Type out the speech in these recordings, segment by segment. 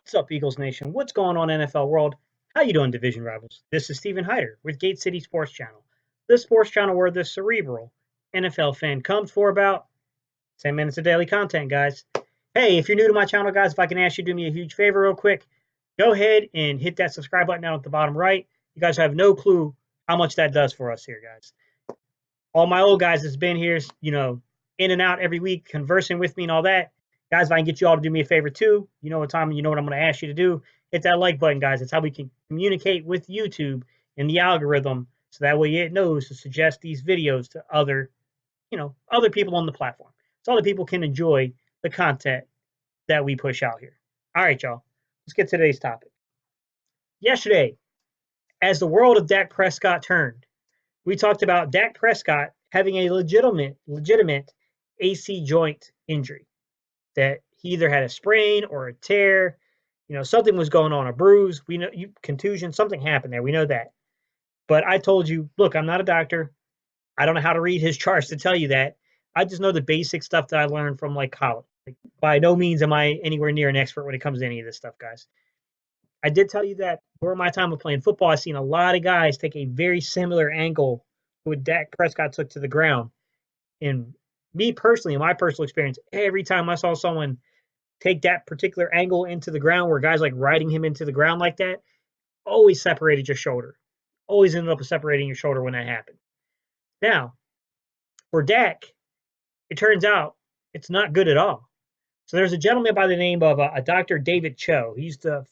What's up, Eagles Nation? What's going on, NFL world? How you doing, division rivals? This is Stephen Hyder with Gate City Sports Channel, the sports channel where the cerebral NFL fan comes for about 10 minutes of daily content, guys. Hey, if you're new to my channel, guys, if I can ask you to do me a huge favor real quick, go ahead and hit that subscribe button down at the bottom right. You guys have no clue how much that does for us here, guys. All my old guys that's been here, in and out every week, conversing with me and all that. Guys, if I can get you all to do me a favor too, you know what I'm going to ask you to do. Hit that like button, guys. It's how we can communicate with YouTube and the algorithm, so that way it knows to suggest these videos to other people on the platform, so other people can enjoy the content that we push out here. All right, y'all. Let's get to today's topic. Yesterday, as the world of Dak Prescott turned, we talked about Dak Prescott having a legitimate AC joint injury, that he either had a sprain or a tear, something was going on, a bruise, we know, contusion, something happened there. We know that. But I told you, look, I'm not a doctor. I don't know how to read his charts to tell you that. I just know the basic stuff that I learned from college. By no means am I anywhere near an expert when it comes to any of this stuff, guys. I did tell you that during my time of playing football, I've seen a lot of guys take a very similar angle to what Dak Prescott took to the ground. And me personally, in my personal experience, every time I saw someone take that particular angle into the ground where guys like riding him into the ground like that, always separated your shoulder. Always ended up separating your shoulder when that happened. Now, for Dak, it turns out it's not good at all. So there's a gentleman by the name of a Dr. David Choa. He used to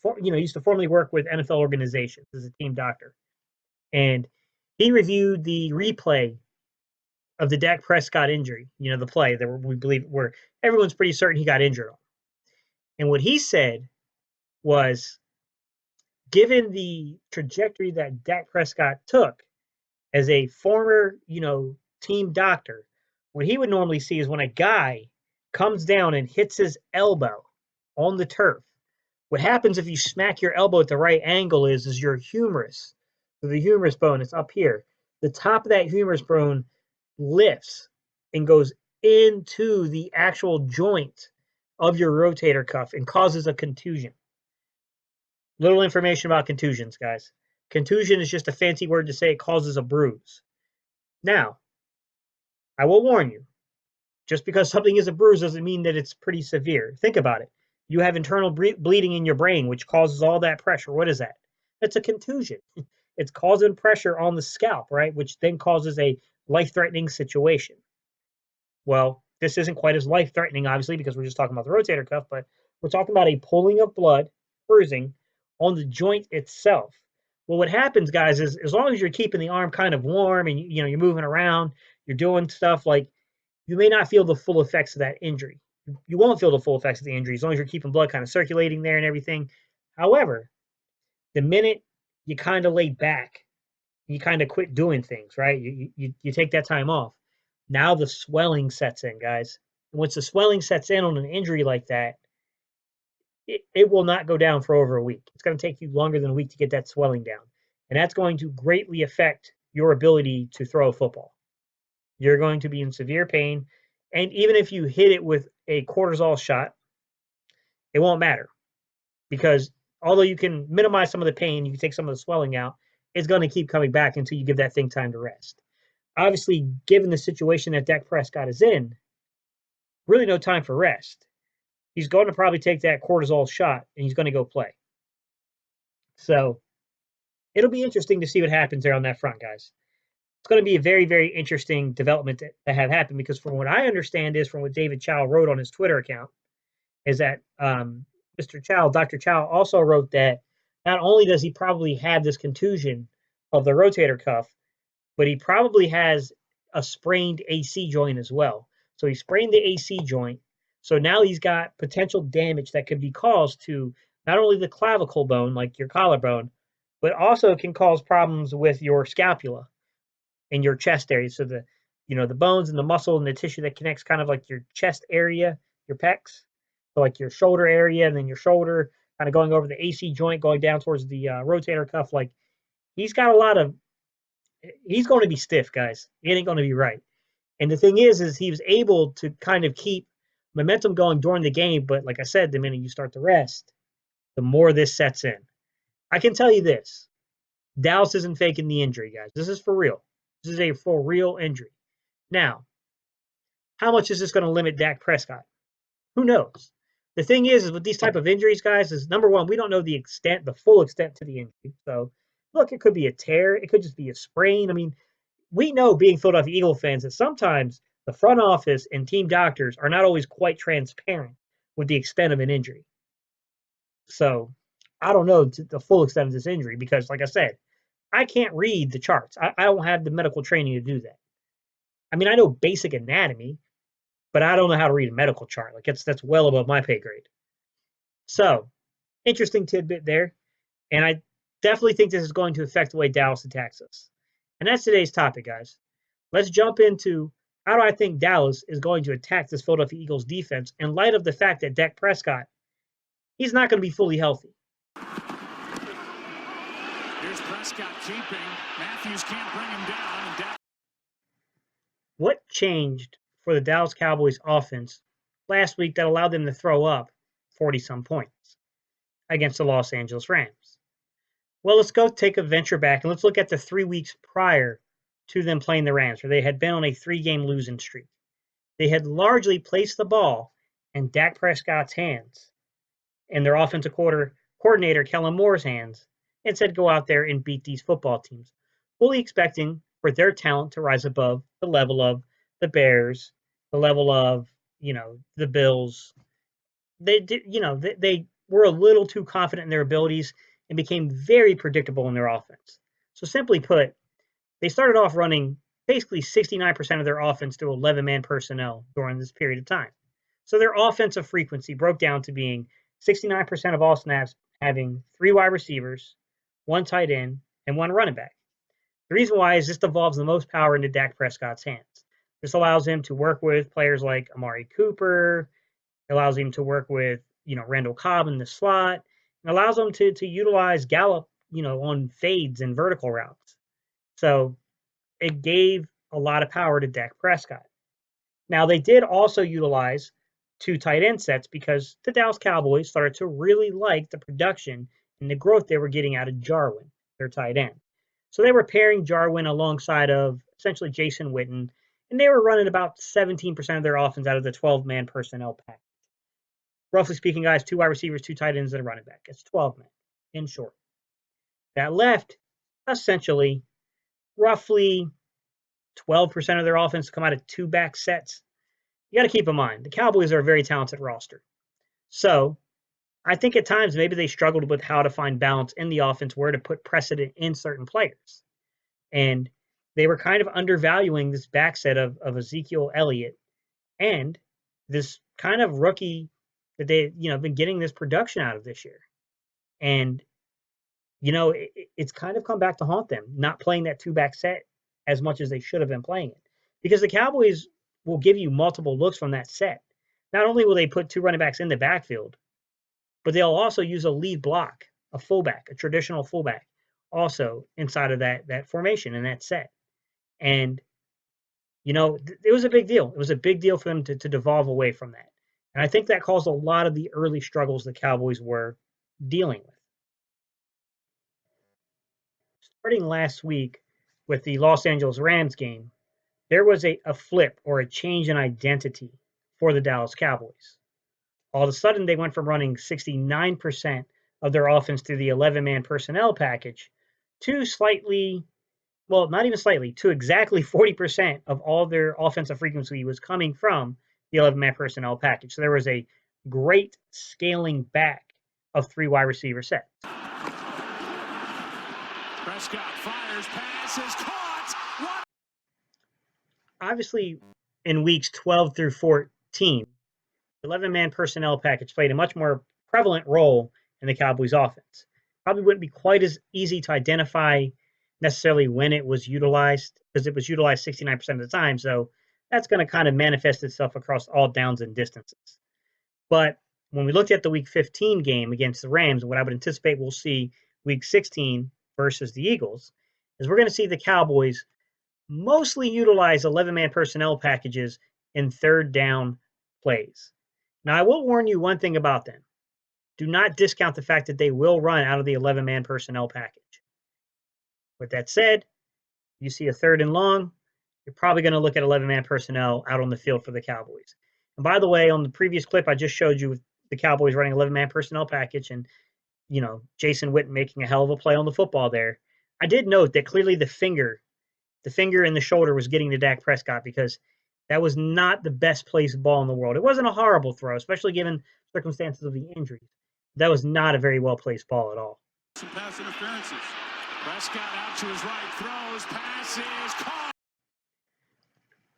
formerly work with NFL organizations as a team doctor. And he reviewed the replay of the Dak Prescott injury, the play that we believe where everyone's pretty certain he got injured on. And what he said was, given the trajectory that Dak Prescott took as a former, team doctor, what he would normally see is when a guy comes down and hits his elbow on the turf. What happens if you smack your elbow at the right angle is your humerus, the humerus bone is up here. The top of that humerus bone lifts and goes into the actual joint of your rotator cuff and causes a contusion. Little information about contusions, guys. Contusion is just a fancy word to say it causes a bruise. Now, I will warn you, just because something is a bruise doesn't mean that it's pretty severe. Think about it. You have internal bleeding in your brain, which causes all that pressure. What is that? That's a contusion. It's causing pressure on the scalp, right? Which then causes a life-threatening situation. Well, this isn't quite as life-threatening, obviously, because we're just talking about the rotator cuff, but we're talking about a pulling of blood, bruising, on the joint itself. Well, what happens, guys, is as long as you're keeping the arm kind of warm and you're moving around, you're doing stuff, you may not feel the full effects of that injury. You won't feel the full effects of the injury as long as you're keeping blood kind of circulating there and everything. However, the minute you kind of lay back, you kind of quit doing things, right? You take that time off. Now the swelling sets in, guys. And once the swelling sets in on an injury like that, it will not go down for over a week. It's going to take you longer than a week to get that swelling down. And that's going to greatly affect your ability to throw a football. You're going to be in severe pain. And even if you hit it with a cortisol shot, it won't matter. Because although you can minimize some of the pain, you can take some of the swelling out, it's going to keep coming back until you give that thing time to rest. Obviously, given the situation that Dak Prescott is in, really no time for rest. He's going to probably take that cortisol shot, and he's going to go play. So it'll be interesting to see what happens there on that front, guys. It's going to be a very, very interesting development that have happened, because from what I understand is from what David Chow wrote on his Twitter account is that Dr. Chow also wrote that not only does he probably have this contusion of the rotator cuff, but he probably has a sprained AC joint as well. So he sprained the AC joint. So now he's got potential damage that could be caused to not only the clavicle bone, like your collarbone, but also can cause problems with your scapula and your chest area. So the bones and the muscle and the tissue that connects kind of like your chest area, your pecs, so like your shoulder area, and then your shoulder kind of going over the AC joint, going down towards the rotator cuff. Like he's going to be stiff, guys. It ain't going to be right. And the thing is he was able to kind of keep momentum going during the game. But like I said, the minute you start to rest, the more this sets in. I can tell you this. Dallas isn't faking the injury, guys. This is for real. This is a for real injury. Now, how much is this going to limit Dak Prescott? Who knows? The thing is with these type of injuries, guys, is number one, we don't know the extent, the full extent to the injury. So, look, it could be a tear. It could just be a sprain. I mean, we know being Philadelphia Eagle fans that sometimes the front office and team doctors are not always quite transparent with the extent of an injury. So, I don't know the full extent of this injury because, like I said, I can't read the charts. I don't have the medical training to do that. I mean, I know basic anatomy, but I don't know how to read a medical chart. Like that's well above my pay grade. So, interesting tidbit there. And I definitely think this is going to affect the way Dallas attacks us. And that's today's topic, guys. Let's jump into how do I think Dallas is going to attack this Philadelphia Eagles defense in light of the fact that Dak Prescott, he's not going to be fully healthy. Here's Prescott keeping. Matthews can't bring him down. And What changed for the Dallas Cowboys offense last week that allowed them to throw up 40-some points against the Los Angeles Rams? Well, let's go take a venture back and let's look at the 3 weeks prior to them playing the Rams, where they had been on a 3-game losing streak. They had largely placed the ball in Dak Prescott's hands and their offensive coordinator, Kellen Moore's hands, and said, go out there and beat these football teams, fully expecting for their talent to rise above the level of the Bears, the level of, the Bills. They were a little too confident in their abilities and became very predictable in their offense. So simply put, they started off running basically 69% of their offense through 11-man personnel during this period of time. So their offensive frequency broke down to being 69% of all snaps having 3 wide receivers, 1 tight end, and 1 running back. The reason why is this devolves the most power into Dak Prescott's hands. This allows him to work with players like Amari Cooper. It allows him to work with, Randall Cobb in the slot. It allows him to utilize Gallup, on fades and vertical routes. So it gave a lot of power to Dak Prescott. Now, they did also utilize 2 tight end sets because the Dallas Cowboys started to really like the production and the growth they were getting out of Jarwin, their tight end. So they were pairing Jarwin alongside of essentially Jason Witten, and they were running about 17% of their offense out of the 12-man personnel pack. Roughly speaking, guys, 2 wide receivers, 2 tight ends, and a running back. It's 12 men, in short. That left, essentially, roughly 12% of their offense to come out of 2 back sets. You got to keep in mind, the Cowboys are a very talented roster. So I think at times maybe they struggled with how to find balance in the offense, where to put precedent in certain players. And they were kind of undervaluing this back set of Ezekiel Elliott and this kind of rookie that they, been getting this production out of this year. And, it's kind of come back to haunt them, not playing that 2-back set as much as they should have been playing it. Because the Cowboys will give you multiple looks from that set. Not only will they put 2 running backs in the backfield, but they'll also use a lead block, a fullback, a traditional fullback, also inside of that formation and that set. And, it was a big deal. It was a big deal for them to devolve away from that. And I think that caused a lot of the early struggles the Cowboys were dealing with. Starting last week with the Los Angeles Rams game, there was a flip or a change in identity for the Dallas Cowboys. All of a sudden, they went from running 69% of their offense through the 11-man personnel package to to exactly 40% of all their offensive frequency was coming from the 11-man personnel package. So there was a great scaling back of 3 wide receiver sets. Prescott fires, passes, caught. Obviously, in weeks 12 through 14, the 11-man personnel package played a much more prevalent role in the Cowboys' offense. Probably wouldn't be quite as easy to identify necessarily when it was utilized, because it was utilized 69% of the time. So that's going to kind of manifest itself across all downs and distances. But when we looked at the Week 15 game against the Rams, what I would anticipate we'll see Week 16 versus the Eagles is we're going to see the Cowboys mostly utilize 11-man personnel packages in 3rd down plays. Now, I will warn you one thing about them. do not discount the fact that they will run out of the 11-man personnel package. With that said, you see a 3rd and long, you're probably going to look at 11-man personnel out on the field for the Cowboys. And by the way, on the previous clip, I just showed you the Cowboys running 11-man personnel package and, Jason Witten making a hell of a play on the football there. I did note that clearly the finger and the shoulder was getting to Dak Prescott because that was not the best placed ball in the world. It wasn't a horrible throw, especially given circumstances of the injuries. That was not a very well placed ball at all. Some pass interferences. Prescott out to his right, throws, passes, caught.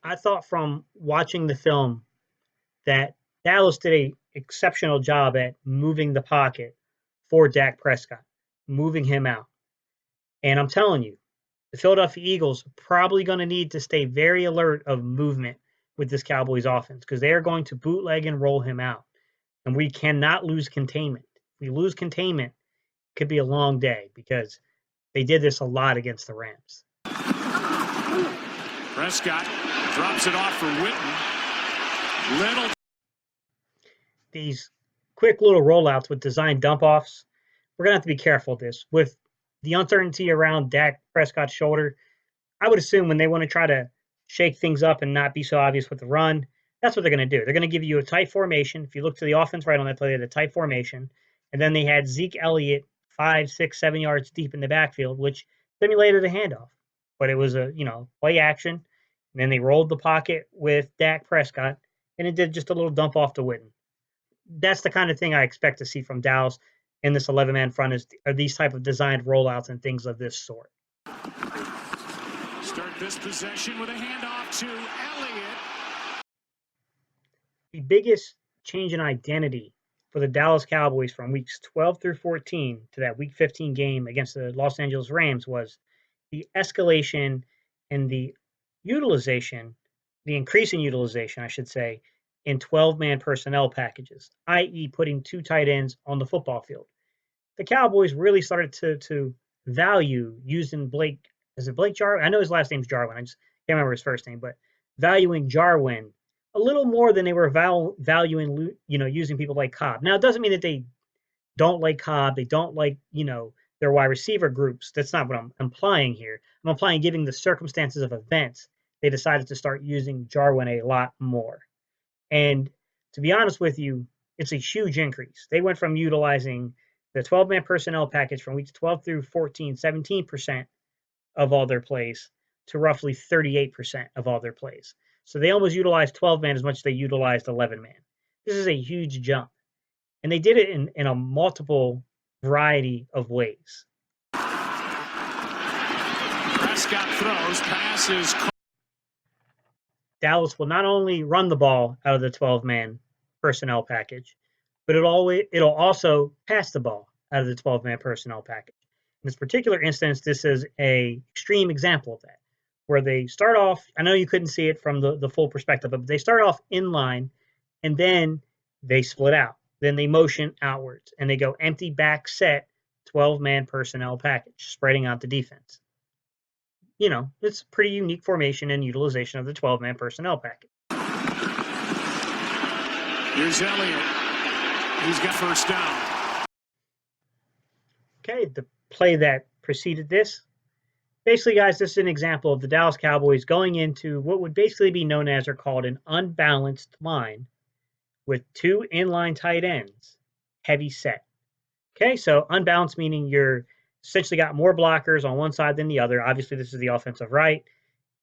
I thought from watching the film that Dallas did an exceptional job at moving the pocket for Dak Prescott, moving him out. And I'm telling you, the Philadelphia Eagles are probably going to need to stay very alert of movement with this Cowboys offense because they are going to bootleg and roll him out. And we cannot lose containment. If we lose containment, it could be a long day because they did this a lot against the Rams. Prescott drops it off for Witten. Little. These quick little rollouts with design dump-offs, we're going to have to be careful with this. With the uncertainty around Dak Prescott's shoulder, I would assume when they want to try to shake things up and not be so obvious with the run, that's what they're going to do. They're going to give you a tight formation. If you look to the offense right on that play, they had a tight formation. And then they had Zeke Elliott 5, 6, 7 yards deep in the backfield, which simulated a handoff. But it was a, play action. And then they rolled the pocket with Dak Prescott, and it did just a little dump off to Witten. That's the kind of thing I expect to see from Dallas in this 11-man front are these type of designed rollouts and things of this sort. Start this possession with a handoff to Elliott. The biggest change in identity for the Dallas Cowboys from weeks 12 through 14 to that week 15 game against the Los Angeles Rams was the escalation and the increasing utilization, I should say, in 12-man personnel packages, i.e. putting 2 tight ends on the football field. The Cowboys really started to value using Blake. Is it Blake Jarwin? I know his last name's Jarwin. I just can't remember his first name, but valuing Jarwin a little more than they were valuing, using people like Cobb. Now, it doesn't mean that they don't like Cobb. They don't like, their wide receiver groups. That's not what I'm implying here. I'm implying, given the circumstances of events, they decided to start using Jarwin a lot more. And to be honest with you, it's a huge increase. They went from utilizing the 12-man personnel package from weeks 12 through 14, 17% of all their plays to roughly 38% of all their plays. So they almost utilized 12-man as much as they utilized 11-man. This is a huge jump. And they did it in a multiple variety of ways. Prescott throws, passes. Dallas will not only run the ball out of the 12-man personnel package, but it'll also pass the ball out of the 12-man personnel package. In this particular instance, this is an extreme example of that, where they start off, I know you couldn't see it from the full perspective, but they start off in line, and then they split out. Then they motion outwards, and they go empty back set 12-man personnel package, spreading out the defense. It's a pretty unique formation and utilization of the 12-man personnel package. Here's Elliott. He's got first down. Okay, the play that preceded this. Basically, guys, this is an example of the Dallas Cowboys going into what would basically be known as or called an unbalanced line with 2 inline tight ends, heavy set. Okay, so unbalanced meaning you're essentially got more blockers on one side than the other. Obviously, this is the offensive right.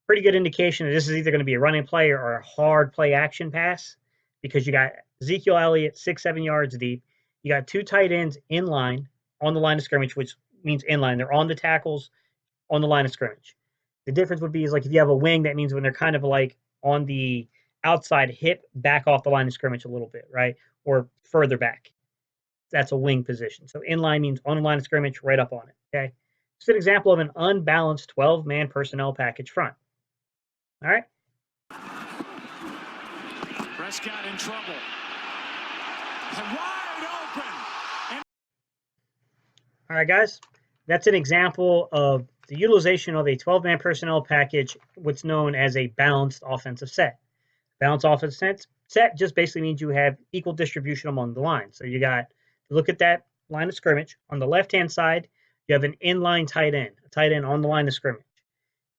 Pretty good indication that this is either going to be a running play or a hard play action pass because you got Ezekiel Elliott 6, 7 yards deep. You got 2 tight ends in line on the line of scrimmage, which means in line. They're on the tackles on the line of scrimmage. The difference would be is like if you have a wing, that means when they're kind of like on the outside hip back off the line of scrimmage a little bit, right? Or further back. That's a wing position. So inline means on the line of scrimmage, right up on it. Okay. It's an example of an unbalanced 12-man personnel package front. All right. Prescott in trouble. Wide open. All right, guys. That's an example of the utilization of a 12-man personnel package, what's known as a balanced offensive set. Balanced offensive set just basically means you have equal distribution among the lines. So you got look at that line of scrimmage. On the left-hand side, you have an inline tight end, a tight end on the line of scrimmage.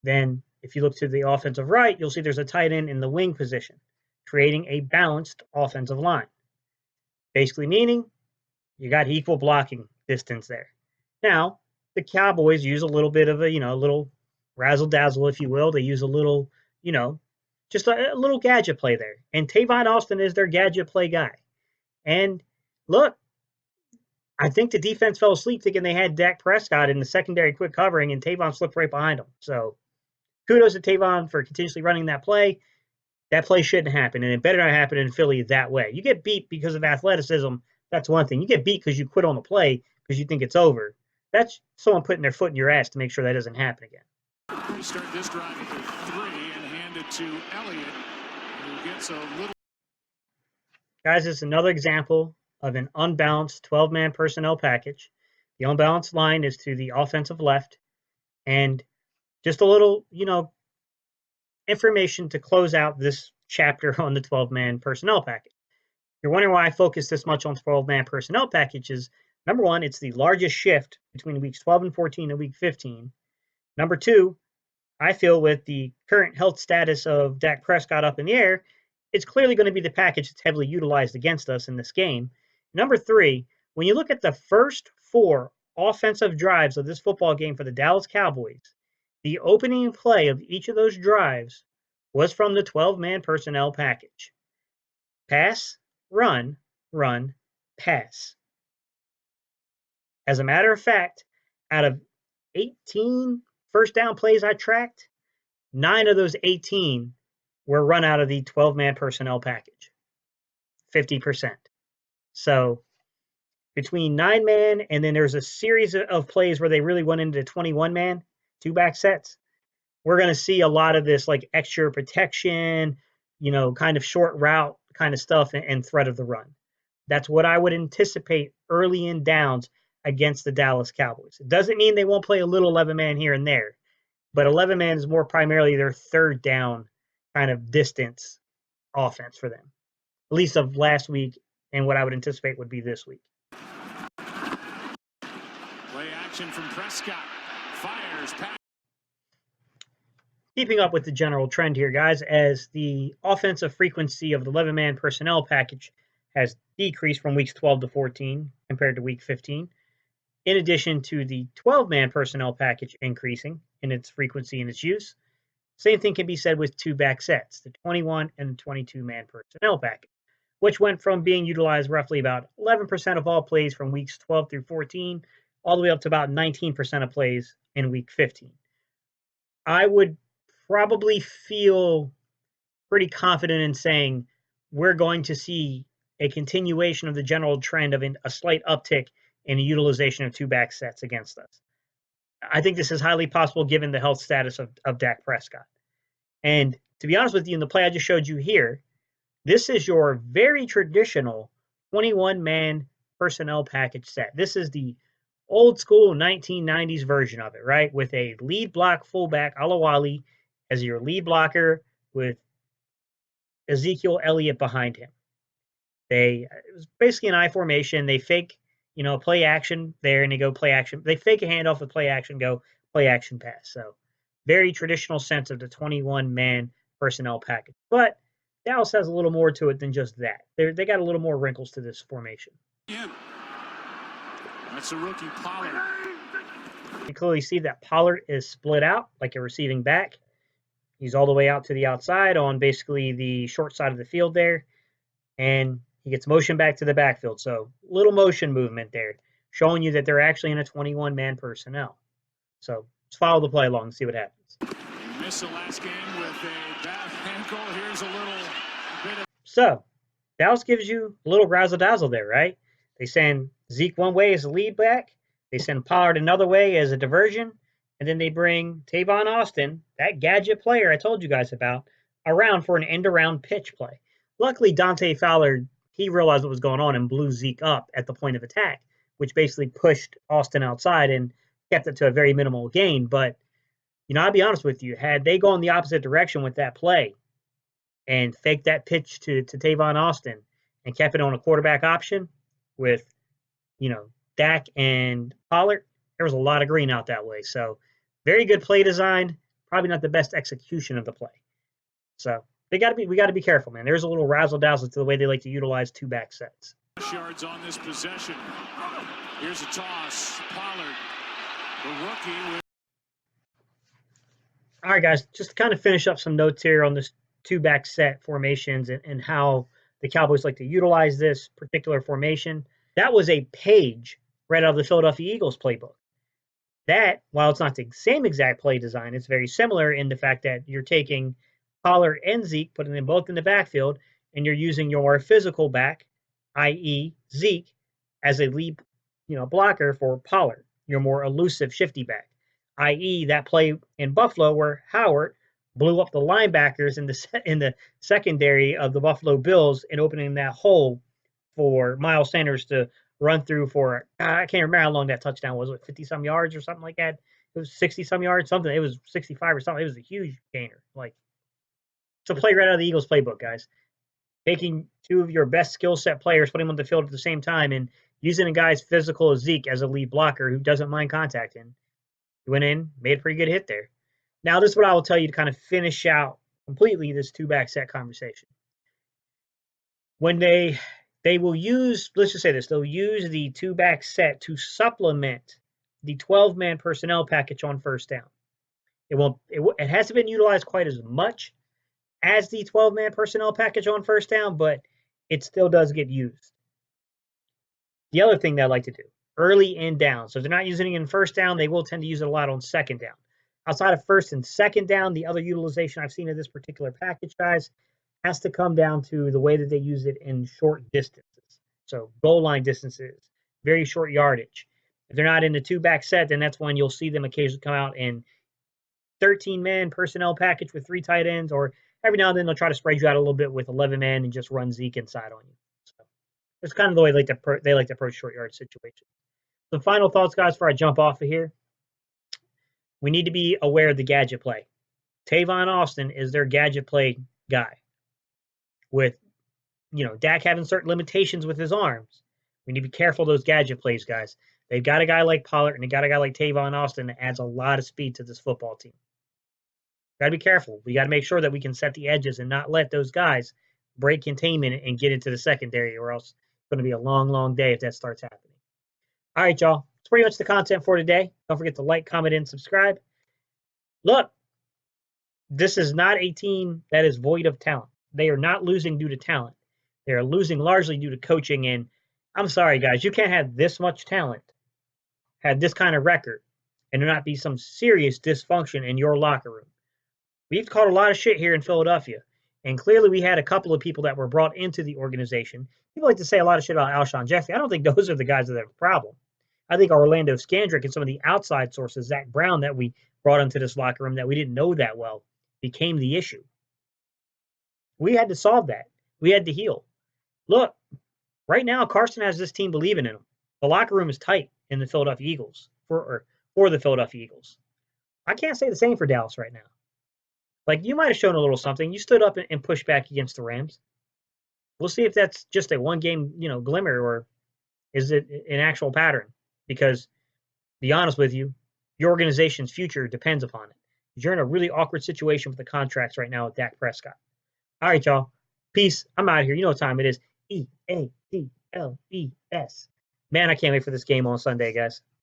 Then if you look to the offensive right, you'll see there's a tight end in the wing position, creating a balanced offensive line. Basically meaning you got equal blocking distance there. Now, the Cowboys use a little bit of a little razzle dazzle, if you will. They use a little, just a little gadget play there. And Tavon Austin is their gadget play guy. And look, I think the defense fell asleep thinking they had Dak Prescott in the secondary quick covering, and Tavon slipped right behind him. So kudos to Tavon for continuously running that play. That play shouldn't happen, and it better not happen in Philly that way. You get beat because of athleticism, that's one thing. You get beat because you quit on the play because you think it's over. That's someone putting their foot in your ass to make sure that doesn't happen again. We start this drive with a 3 and hand it to Elliott, who gets a little. Guys, it's another example of an unbalanced 12-man personnel package. The unbalanced line is to the offensive left, and just a little, information to close out this chapter on the 12-man personnel package. You're wondering why I focus this much on 12-man personnel packages. Number one, it's the largest shift between weeks 12 and 14 and week 15. Number two, I feel with the current health status of Dak Prescott up in the air, it's clearly going to be the package that's heavily utilized against us in this game. Number three, when you look at the first 4 offensive drives of this football game for the Dallas Cowboys, the opening play of each of those drives was from the 12-man personnel package. Pass, run, run, pass. As a matter of fact, out of 18 first down plays I tracked, 9 of those 18 were run out of the 12-man personnel package. 50%. So between 9-man and then there's a series of plays where they really went into 21-man, 2-back sets, we're going to see a lot of this like extra protection, kind of short route kind of stuff and threat of the run. That's what I would anticipate early in downs against the Dallas Cowboys. It doesn't mean they won't play a little 11-man here and there, but 11-man is more primarily their third down kind of distance offense for them, at least of last week and what I would anticipate would be this week. Play action from Prescott. Fires pass. Keeping up with the general trend here, guys, as the offensive frequency of the 11-man personnel package has decreased from weeks 12 to 14 compared to week 15, in addition to the 12-man personnel package increasing in its frequency and its use. Same thing can be said with 2-back sets, the 21 and 22-man personnel package, which went from being utilized roughly about 11% of all plays from weeks 12 through 14, all the way up to about 19% of plays in week 15. I would probably feel pretty confident in saying we're going to see a continuation of the general trend of a slight uptick in the utilization of 2-back sets against us. I think this is highly possible given the health status of Dak Prescott. And to be honest with you, in the play I just showed you here, this is your very traditional 21-man personnel package set. This is the old school 1990s version of it, right? With a lead block fullback, Alawali, as your lead blocker with Ezekiel Elliott behind him. It was basically an I formation. They fake, play action there and they go play action. They fake a handoff with play action, go play action pass. So very traditional sense of the 21-man personnel package. But Dallas has a little more to it than just that. They got a little more wrinkles to this formation. Yeah. That's a rookie, Pollard. You clearly see that Pollard is split out like a receiving back. He's all the way out to the outside on basically the short side of the field there. And he gets motion back to the backfield. So little motion movement there, showing you that they're actually in a 21-man personnel. So let's follow the play along and see what happens. He missed the last game with a bad ankle. Here's a little bit of. So Dallas gives you a little razzle-dazzle there, right? They send Zeke one way as a lead back. They send Pollard another way as a diversion. And then they bring Tavon Austin, that gadget player I told you guys about, around for an end-around pitch play. Luckily, Dante Fowler, he realized what was going on and blew Zeke up at the point of attack, which basically pushed Austin outside and kept it to a very minimal gain. But, I'll be honest with you, had they gone the opposite direction with that play and faked that pitch to Tavon Austin and kept it on a quarterback option with Dak and Pollard, there was a lot of green out that way. So very good play design, probably not the best execution of the play. So we got to be careful, man. There's a little razzle dazzle to the way they like to utilize two back sets. Yards on this possession. Here's a toss. Pollard, the rookie. All right, guys, just to kind of finish up some notes here on this two back set formations and how the Cowboys like to utilize this particular formation. That was a page right out of the Philadelphia Eagles playbook. That, while it's not the same exact play design, it's very similar in the fact that you're taking Pollard and Zeke, putting them both in the backfield, and you're using your physical back, i.e. Zeke, as a lead, blocker for Pollard, your more elusive, shifty back, i.e. that play in Buffalo where Howard blew up the linebackers in the secondary of the Buffalo Bills and opening that hole for Miles Sanders to run through for, I can't remember how long that touchdown was, 50 some yards or something like that. It was 60 some yards, something. It was 65 or something. It was a huge gainer. It's a play right out of the Eagles playbook, guys. Taking two of your best skill set players, putting them on the field at the same time, and using a guy's physical Zeke as a lead blocker who doesn't mind contacting. He went in, made a pretty good hit there. Now, this is what I will tell you to kind of finish out completely this two back set conversation. When they will use, let's just say this, they'll use the two back set to supplement the 12-man personnel package on first down. It hasn't been utilized quite as much as the 12-man personnel package on first down, but it still does get used. The other thing that I like to do, early and down. So if they're not using it in first down, they will tend to use it a lot on second down. Outside of first and second down, the other utilization I've seen of this particular package, guys, has to come down to the way that they use it in short distances. So goal line distances, very short yardage. If they're not in the two back set, then that's when you'll see them occasionally come out in 13-man personnel package with 3 tight ends, or every now and then they'll try to spread you out a little bit with 11-man and just run Zeke inside on you. So it's kind of the way they like to approach short yard situations. Some final thoughts, guys, before I jump off of here. We need to be aware of the gadget play. Tavon Austin is their gadget play guy. With, Dak having certain limitations with his arms, we need to be careful of those gadget plays, guys. They've got a guy like Pollard and they got a guy like Tavon Austin that adds a lot of speed to this football team. Got to be careful. We got to make sure that we can set the edges and not let those guys break containment and get into the secondary, or else it's going to be a long, long day if that starts happening. All right, y'all. That's pretty much the content for today. Don't forget to like, comment, and subscribe. Look, this is not a team that is void of talent. They are not losing due to talent. They are losing largely due to coaching. And I'm sorry, guys, you can't have this much talent, have this kind of record, and there not be some serious dysfunction in your locker room. We've caught a lot of shit here in Philadelphia. And clearly we had a couple of people that were brought into the organization. People like to say a lot of shit about Alshon Jeffrey. I don't think those are the guys that have a problem. I think Orlando Scandrick and some of the outside sources, Zach Brown, that we brought into this locker room that we didn't know that well, became the issue. We had to solve that. We had to heal. Look, right now Carson has this team believing in him. The locker room is tight in the Philadelphia Eagles for the Philadelphia Eagles. I can't say the same for Dallas right now. You might have shown a little something. You stood up and pushed back against the Rams. We'll see if that's just a one-game, glimmer, or is it an actual pattern? Because, to be honest with you, your organization's future depends upon it. You're in a really awkward situation with the contracts right now with Dak Prescott. All right, y'all. Peace. I'm out of here. You know what time it is. EADLES. Man, I can't wait for this game on Sunday, guys.